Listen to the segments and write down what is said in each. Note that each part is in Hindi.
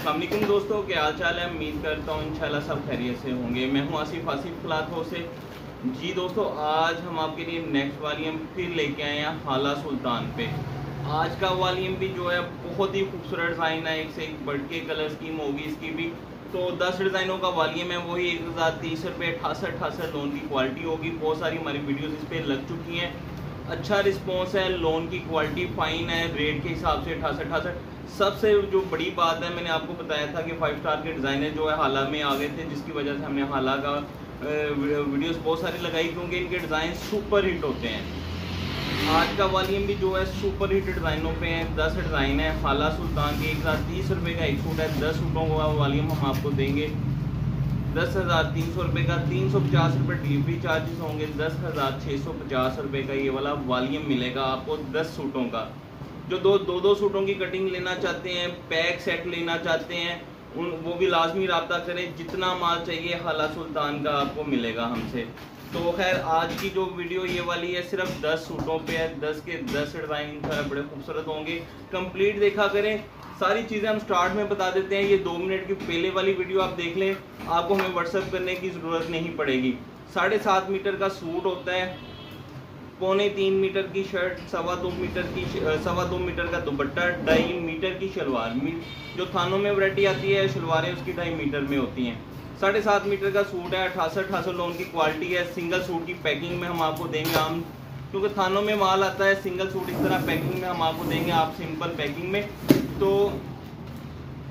अस्सलाम वालेकुम दोस्तों, क्या हाल चाल है। उम्मीद करता हूँ इंशाल्लाह सब खैरियत से होंगे। मैं हूँ आसिफ क्लाथों से। जी दोस्तों, आज हम आपके लिए नेक्स्ट वॉल्यूम फिर लेके आए हैं हाला सुल्तान पे। आज का वॉल्यूम भी जो है बहुत ही खूबसूरत डिज़ाइन है, एक से एक बढ़ के कलर स्कीम होगी इसकी भी। तो 10 डिज़ाइनों का वॉल्यूम है, वही 1030 रुपये 68 लोन की क्वालिटी होगी। बहुत सारी हमारी वीडियोज़ इस पर लग चुकी हैं, अच्छा रिस्पॉन्स है, लोन की क्वालिटी फाइन है, रेट के हिसाब से 68। सबसे जो बड़ी बात है, मैंने आपको बताया था कि 5 स्टार के डिज़ाइनर जो है हाला में आ गए थे, जिसकी वजह से हमने हाला का वीडियोस बहुत सारी लगाई, क्योंकि इनके डिज़ाइन सुपर हिट होते हैं। आज का वॉल्यूम भी जो है सुपर हिट डिज़ाइनों पे है। 10 डिज़ाइन है हाला सुल्तान के। 1030 रुपये का एक सूट है। 10 सूटों का वॉल्यूम हम आपको देंगे 10,300 रुपये का। 350 रुपये डिलीवरी चार्जेस होंगे। 10,650 रुपये का ये वाला वॉल्यूम मिलेगा आपको 10 सूटों का। जो दो सूटों की कटिंग लेना चाहते हैं, पैक सेट लेना चाहते हैं, वो भी लाजमी रब्ता करें। जितना माल चाहिए हाला सुल्तान का आपको मिलेगा हमसे। तो खैर आज की जो वीडियो ये वाली है सिर्फ 10 सूटों पे है। 10 के 10 डिज़ाइन बड़े खूबसूरत होंगे। कंप्लीट देखा करें, सारी चीज़ें हम स्टार्ट में बता देते हैं। ये 2 मिनट की पहले वाली वीडियो आप देख लें, आपको हमें व्हाट्सअप करने की ज़रूरत नहीं पड़ेगी। 7.5 मीटर का सूट होता है, 2.25 मीटर की शर्ट, 2.25 मीटर का दुपट्टा, 2.5 मीटर की शलवार। जो थानों में वैरायटी आती है शलवारें उसकी 2.5 मीटर में होती हैं। 7.5 मीटर का सूट है, 68 लोन की क्वालिटी है। सिंगल सूट की पैकिंग में हम आपको देंगे, हम क्योंकि थानों में माल आता है, सिंगल सूट इस तरह पैकिंग में हम आपको देंगे, आप सिंपल पैकिंग में। तो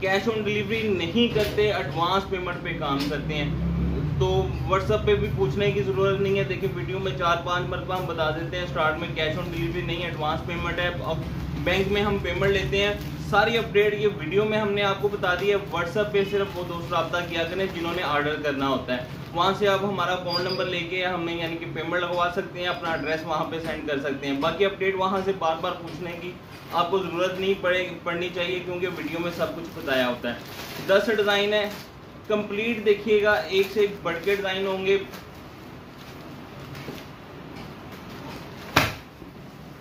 कैश ऑन डिलीवरी नहीं करते, एडवांस पेमेंट पे काम करते हैं। तो व्हाट्सएप पे भी पूछने की ज़रूरत नहीं है। देखिए वीडियो में 4-5 मरतबा हम बता देते हैं स्टार्ट में, कैश ऑन डिलीवरी नहीं, एडवांस पेमेंट है। अब बैंक में हम पेमेंट लेते हैं। सारी अपडेट ये वीडियो में हमने आपको बता दी है। व्हाट्सएप पे सिर्फ वो दोस्त रब्ता किया करें जिन्होंने ऑर्डर करना होता है। वहाँ से आप हमारा अकाउंट नंबर लेके हमें यानी कि पेमेंट लगवा सकते हैं, अपना एड्रेस वहाँ पे सेंड कर सकते हैं। बाकी अपडेट वहाँ से बार बार पूछने की आपको ज़रूरत नहीं पड़नी चाहिए, क्योंकि वीडियो में सब कुछ बताया होता है। 10 डिज़ाइन है, कंप्लीट देखिएगा, एक से एक बढ़ के डिज़ाइन होंगे।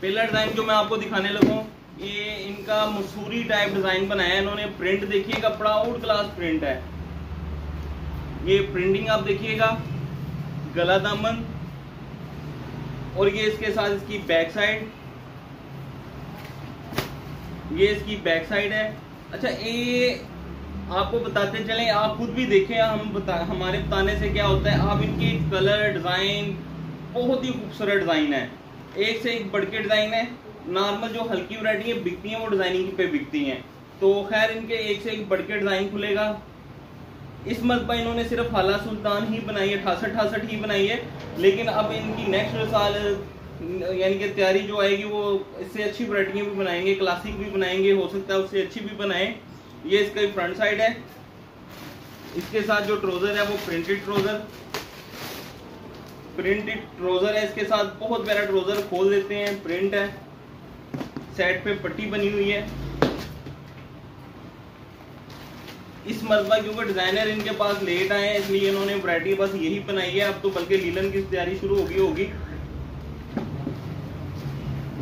पहला डिज़ाइन जो मैं आपको दिखाने लगा हूँ, ये इनका मसूरी टाइप डिज़ाइन बनाया है इन्होंने। प्रिंट देखिएगा, बड़ा आउट क्लास प्रिंट है। ये प्रिंटिंग आप देखिएगा, गला दामन, और ये इसके साथ इसकी बैक साइड, ये इसकी बैक साइड है। अच्छा, ये आपको बताते चलें, आप खुद भी देखें, हमारे बताने से क्या होता है। आप इनके कलर डिज़ाइन बहुत ही खूबसूरत डिज़ाइन है, एक से एक बढ़ के डिज़ाइन है। नॉर्मल जो हल्की वैरायटी बिकती हैं वो डिज़ाइनिंग पे बिकती हैं। तो खैर इनके एक से एक बढ़ के डिज़ाइन खुलेगा। इस मरतबा इन्होंने सिर्फ हाला सुल्तान ही बनाई है, 68 ही बनाई है। लेकिन अब इनकी नेक्स्ट साल यानी कि तैयारी जो आएगी वो इससे अच्छी वैरायटियाँ भी बनाएंगे, क्लासिक भी बनाएंगे, हो सकता है उससे अच्छी भी बनाएं। ये इसका फ्रंट साइड है। इसके साथ जो ट्रोजर है वो प्रिंटेड ट्रोजर है। इसके साथ बहुत प्यारा ट्रोजर, खोल देते हैं, प्रिंट है, सेट पे पट्टी बनी हुई है। इस मरतबा क्योंकि डिजाइनर इनके पास लेट आए हैं, इसलिए इन्होंने वैरायटी बस यही बनाई है। अब तो बल्कि लीलन की तैयारी शुरू होगी।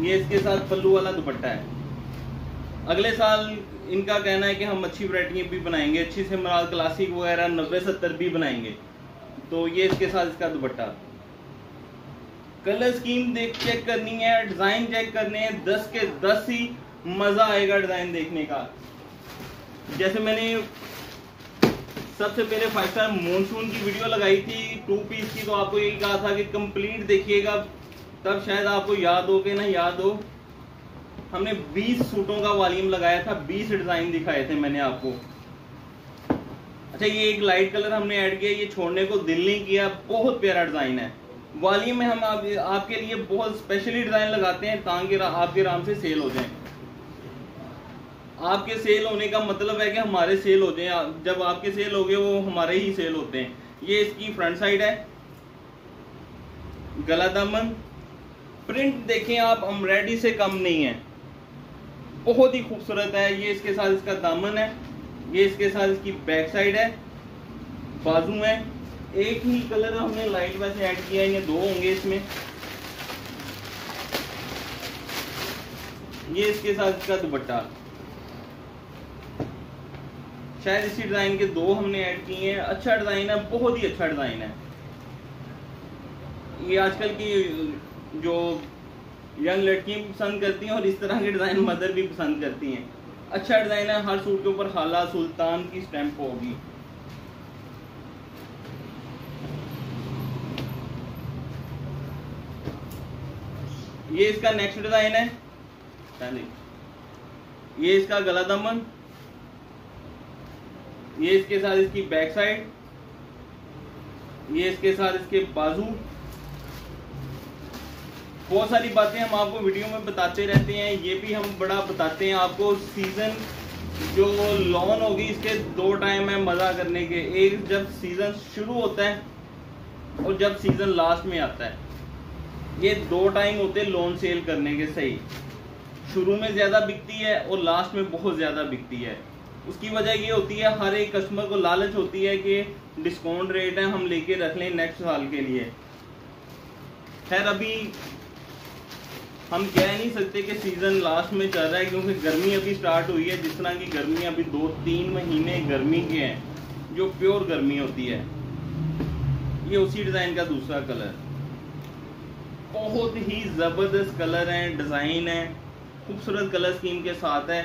ये इसके साथ पल्लू वाला दुपट्टा है। अगले साल इनका कहना है कि हम अच्छी वैरायटियाँ भी बनाएंगे, अच्छी से मराल क्लासिक वगैरह 90-70 भी बनाएंगे। तो ये इसके साथ इसका दुपट्टा। कलर स्कीम चेक करनी है, डिज़ाइन चेक करने हैं, 10 के 10 ही मज़ा आएगा डिज़ाइन देखने का। जैसे मैंने सबसे पहले 5 स्टार मॉनसून की वीडियो लगाई थी 2 पीस की, तो आपको यही कहा था कि कंप्लीट देखिएगा, तब शायद आपको याद हो कि ना याद हो। हमने 20 सूटों का वॉल्यूम लगाया था, 20 डिज़ाइन दिखाए थे मैंने आपको। अच्छा, ये एक लाइट कलर हमने ऐड किया, ये छोड़ने को दिल नहीं किया, बहुत प्यारा डिज़ाइन है। वॉल्यूम में हम आपके लिए बहुत स्पेशली डिज़ाइन लगाते हैं ताकि आपके आराम से सेल हो जाए। आपके सेल होने का मतलब है कि हमारे सेल हो जाए। जब आपके सेल हो गए वो हमारे ही सेल होते हैं। ये इसकी फ्रंट साइड है, गला दामन, प्रिंट देखें आप, एम्ब्रॉयडरी से कम नहीं है, बहुत ही खूबसूरत है। ये इसके साथ इसका दामन है, ये इसके साथ इसकी बैक साइड है, बाजू है। एक ही कलर हमने लाइट वैसे ऐड किया है, ये 2 होंगे इसमें। ये इसके साथ इसका दुपट्टा। शायद इसी डिज़ाइन के 2 हमने ऐड किए हैं। अच्छा डिज़ाइन है, बहुत ही अच्छा डिज़ाइन है। ये आजकल की जो यंग लड़कियां पसंद करती हैं और इस तरह के डिज़ाइन मदर भी पसंद करती हैं। अच्छा डिज़ाइन है, हर सूट के ऊपर हाला सुल्तान की स्टैंप होगी। ये इसका नेक्स्ट डिज़ाइन है, ये इसका गला दामन, ये इसके साथ इसकी बैक साइड, ये इसके साथ इसके बाजू। बहुत सारी बातें हम आपको वीडियो में बताते रहते हैं, ये भी हम बड़ा बताते हैं आपको। सीजन जो लॉन होगी इसके 2 टाइम है मजा करने के, एक जब सीजन शुरू होता है और जब सीजन लास्ट में आता है। ये 2 टाइम होते हैं लोन सेल करने के। सही, शुरू में ज्यादा बिकती है और लास्ट में बहुत ज्यादा बिकती है। उसकी वजह ये होती है, हर एक कस्टमर को लालच होती है कि डिस्काउंट रेट है, हम लेके रख लें नेक्स्ट साल के लिए। खैर अभी हम कह नहीं सकते कि सीजन लास्ट में चल रहा है, क्योंकि गर्मी अभी स्टार्ट हुई है। जिस तरह की गर्मी अभी 2-3 महीने गर्मी के हैं, जो प्योर गर्मी होती है। ये उसी डिजाइन का दूसरा कलर, बहुत ही जबरदस्त कलर है, डिजाइन है, खूबसूरत कलर स्कीम के साथ है।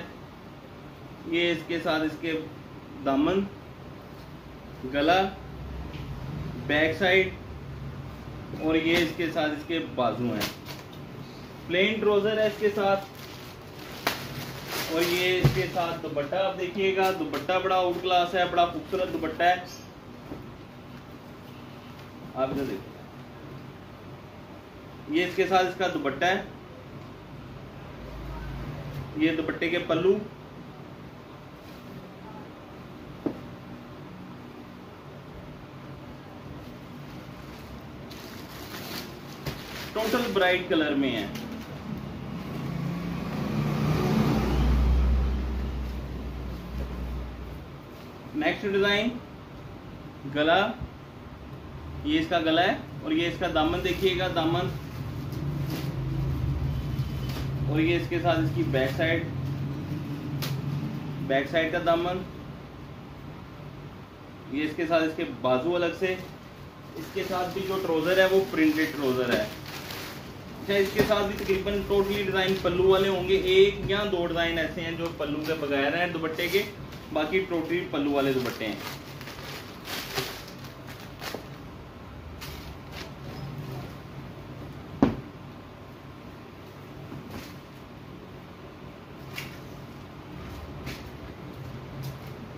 ये इसके साथ इसके दामन, गला, बैक साइड और ये इसके साथ इसके बाजू हैं। प्लेन ट्राउजर है इसके साथ और ये इसके साथ दुपट्टा। आप देखिएगा दुपट्टा बड़ा आउट क्लास है, बड़ा खूबसूरत दुपट्टा है। आप इधर देखिए, ये इसके साथ इसका दुपट्टा है, ये दुपट्टे के पल्लू, टोटल ब्राइट कलर में है। नेक्स्ट डिजाइन गला, ये इसका गला है और ये इसका दामन देखिएगा, दामन और ये इसके साथ इसकी बैक साइड का दामन, ये इसके साथ इसके बाजू अलग से। इसके साथ भी जो ट्राउजर है वो प्रिंटेड ट्राउजर है। अच्छा, इसके साथ भी तकरीबन टोटली डिजाइन पल्लू वाले होंगे। 1 या 2 डिजाइन ऐसे हैं जो पल्लू के बगैर हैं दुपट्टे के, बाकी टोटली पल्लू वाले दुपट्टे हैं।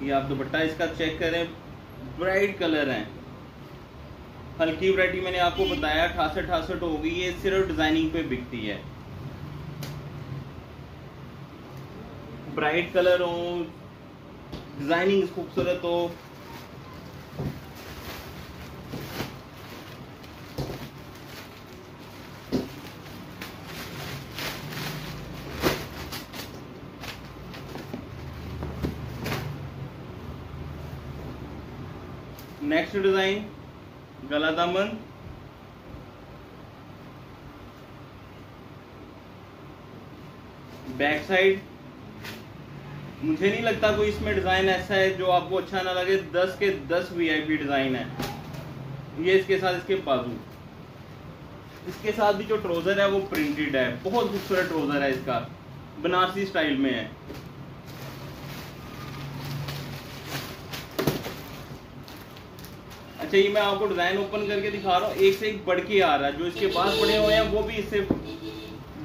ये आप दुपट्टा इसका चेक करें, ब्राइट कलर है। हल्की वैरायटी मैंने आपको बताया 68 होगी, ये सिर्फ डिजाइनिंग पे बिकती है। ब्राइट कलर हो, डिजाइनिंग खूबसूरत हो। नेक्स्ट डिजाइन गला दामन, बैक साइड। मुझे नहीं लगता कोई इसमें डिजाइन ऐसा है जो आपको अच्छा ना लगे। 10 के 10 वीआईपी डिजाइन है। ये इसके साथ इसके बाजू, इसके साथ भी जो ट्राउजर है वो प्रिंटेड है, बहुत खूबसूरत ट्राउजर है इसका, बनारसी स्टाइल में है। अच्छा, ये मैं आपको डिजाइन ओपन करके दिखा रहा हूँ, एक से एक बढ़ के आ रहा है। जो इसके पास पड़े हुए हैं वो भी इससे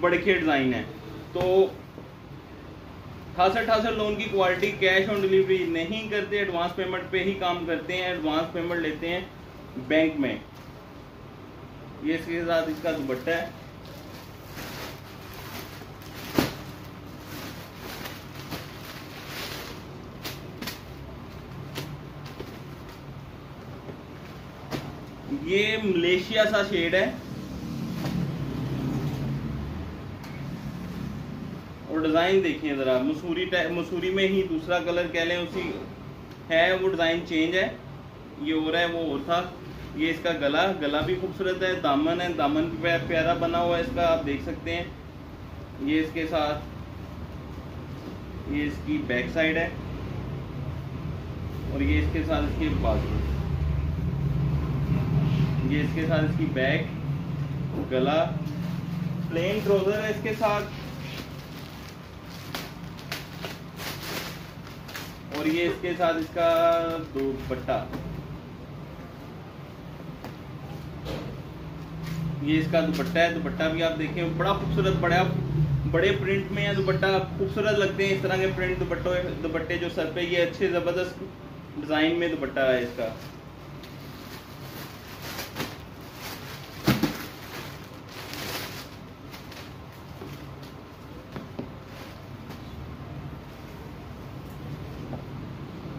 बढ़ के डिजाइन है। तो 68 लोन की क्वालिटी, कैश ऑन डिलीवरी नहीं करते, एडवांस पेमेंट पे ही काम करते हैं। एडवांस पेमेंट लेते हैं बैंक में। ये इसके साथ इसका दुपट्टा है। ये मलेशिया सा शेड है और डिजाइन देखिए जरा, मसूरी में ही दूसरा कलर कह लें उसी है, वो डिजाइन चेंज है। ये हो रहा है वो और था। ये इसका गला भी खूबसूरत है, दामन है, दामन भी प्यारा बना हुआ है इसका, आप देख सकते हैं। ये इसके साथ ये इसकी बैक साइड है। और ये इसके साथ इसके बाजू, ये इसके साथ इसकी बैक, गला, प्लेन ट्राउजर है इसके साथ, और ये इसके साथ इसका दुपट्टा, ये इसका दुपट्टा है। दुपट्टा भी आप देखें बड़ा खूबसूरत, बड़े प्रिंट में है दुपट्टा, खूबसूरत लगते हैं इस तरह के प्रिंट दुपट्टे जो सर पे, ये अच्छे ज़बरदस्त डिज़ाइन में दुपट्टा है इसका।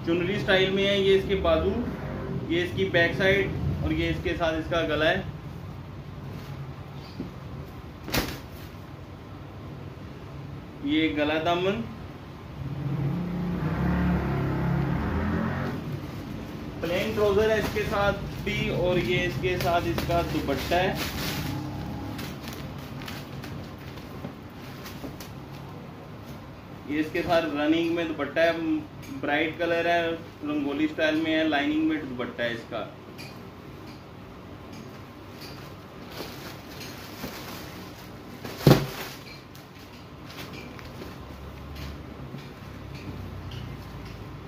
चुनरी स्टाइल में है, ये इसके बाजू, ये इसकी बैक साइड, और ये इसके साथ इसका गला है। ये गला दामन, प्लेन ट्राउजर है इसके साथ भी, और ये इसके साथ इसका दुपट्टा है। ये इसके साथ रनिंग में दुपट्टा है, ब्राइट कलर है, रंगोली स्टाइल में है, लाइनिंग में दुपट्टा है इसका।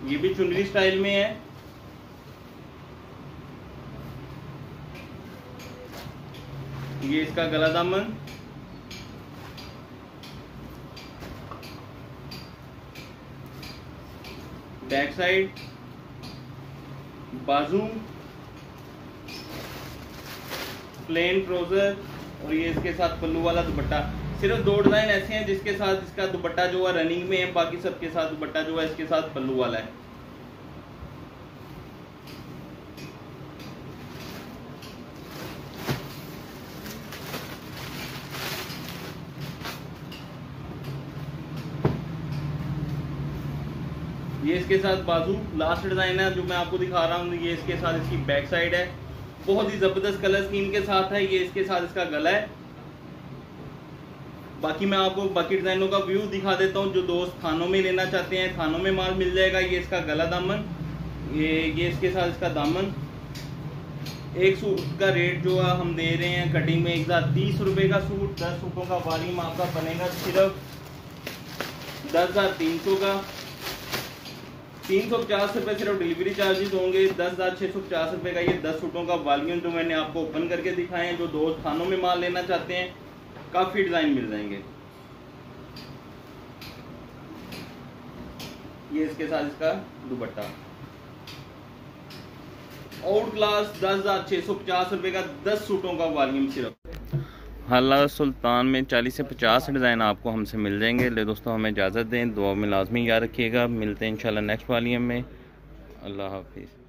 ये भी चुनरी स्टाइल में है। ये इसका गला दामन, बैक साइड, बाजू, प्लेन ट्राउजर, और ये इसके साथ पल्लू वाला दुपट्टा। सिर्फ 2 डिजाइन ऐसे हैं जिसके साथ इसका दुपट्टा जो है रनिंग में है, बाकी सबके साथ दुपट्टा जो है इसके साथ पल्लू वाला है। ये इसके साथ बाजू, लास्ट डिजाइन है जो मैं आपको दिखा रहा हूँ। ये इसके साथ इसकी बैक साइड है, बहुत ही जबरदस्त कलर स्कीम के साथ है। ये इसके साथ इसका गला है। बाकी मैं आपको बाकी डिजाइनों का व्यू दिखा देता हूँ। जो दोस्त थानों में लेना चाहते हैं, थानों में माल मिल जाएगा। ये इसका गला दामन, ये इसके साथ इसका दामन। एक सूट का रेट जो है हम दे रहे हैं कटिंग में 1030 रुपये का सूट। 10 सूटों का वॉल्यूम आपका बनेगा सिर्फ 10,300 का। 350 रुपये सिर्फ डिलीवरी चार्जेस होंगे। 10,650 रुपये का ये 10 सूटों का वॉल्यूम जो मैंने आपको ओपन करके दिखाए हैं। जो दोस्त थानों में माल लेना चाहते हैं, काफ़ी डिज़ाइन मिल जाएंगे। ये इसके साथ इसका दुपट्टा, आउट क्लास 10,650 रुपये का 10 सूटों का वॉल्यूम सिर्फ। हाला सुल्तान में 40 से 50 डिज़ाइन आपको हमसे मिल जाएंगे। ले दोस्तों, हमें इजाज़त दें। दुआ में लाजमी याद रखिएगा। मिलते हैं इंशाल्लाह नेक्स्ट वॉल्यूम में। अल्लाह हाफिज़।